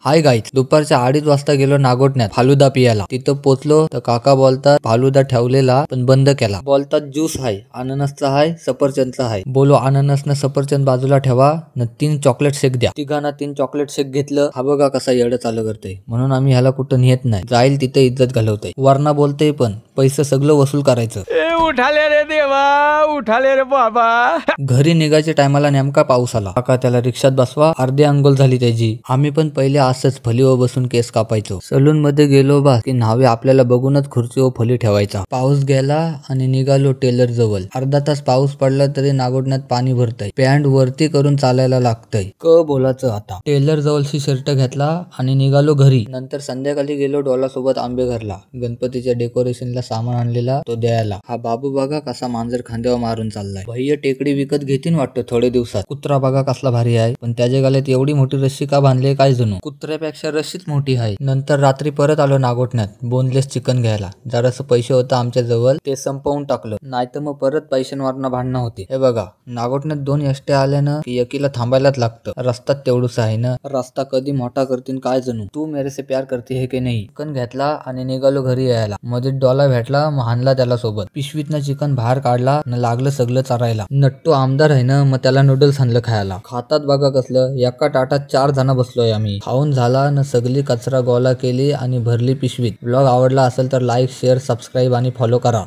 Hi guys, दुपारच्या 2:30 वाजता गेलो नागोठण्यात फालुदा पियाला. तिथं पोचलो तर काका बोलतात फालुदा ठेवलेला पण बंद केला. बोलतात ज्यूस हाय, अननसचा हाय, सफरचंदचा हाय. बोलो अननस न सफरचंद बाजूला ठेवा न 3 चॉकलेट शेक द्या. तिघांना 3 चॉकलेट शेक घेतलं. हा बघा कसा येडं चालू करतोय, म्हणून आम्ही ह्याला कुठं नेत नाही. जाईल तिथे इज्जत घालवतोय. वरना बोलतोय पण पैसे सगळं वसूल करायचं. उठाले रे देवा, उठाले रे बाबा. घरी निघायच्या टायमाला नेमका पाऊस आला. काका त्याला रिक्षात बसवा, अर्धी अंघोळ झाली त्याची. आम्ही पण पहिले असंच फलीवर बसून केस कापायचो. सलून मध्ये गेलो बा की न्हावे आपल्याला बघूनच खुर्चीवर फली ठेवायचा. पाऊस गेला आणि निघालो टेलर जवळ. अर्धा तास पाऊस पडला तरी नागोठण्यात पाणी भरतय. पॅन्ट वरती करून चालायला लागतंय. बोलाचं आता. टेलर जवळशी शर्ट घेतला आणि निघालो घरी. नंतर संध्याकाळी गेलो डोलासोबत आंबे घरला. गणपतीच्या डेकोरेशनला सामान आणलेला तो द्यायला. हा बाबू बघा कसा मांजर खांद्यावर मारून चाललाय. भैया टेकडी विकत घेतीन वाटतं थोडे दिवसात. कुत्रा बघा कसला भारी आहे, पण त्याच्या गळ्यात एवढी मोठी रस्सी का बांधली काय जणू. कुत्र्यापेक्षा रस्सीच मोठी आहे. नंतर रात्री परत आलो नागोठण्यात बोनलेस चिकन घ्यायला. जरासं पैसे होतं आमच्या जवळ, ते संपवून टाकलं. नाहीतर मग परत पैशांवरनं भांडणं होती. हे बघा नागोठण्यात 2 एसट्या आल्यानं की एकीला थांबायलाच लागतं. रस्ता तेवढूच आहे ना. रस्ता कधी मोठा करतील काय जणू. तू मेरे से प्यार करती है की नाही. चिकन घेतला आणि निघालो घरी यायला. मध्ये डॉला भेटला, मग हाणला त्याला सोबत. पिशवीतनं चिकन बाहेर काढला न लागलं सगळं चरायला. नट्टू आमदार आहे ना, मग त्याला नूडल्स आणलं खायला. खातात बघा कसलं. एका ताटात 4 जण बसलोय आम्ही. खाऊन झाला न सगळी कचरा गोळा केली आणि भरली पिशवीत. व्लॉग आवडला असेल तर लाईक, शेअर, सबस्क्राईब आणि फॉलो करा.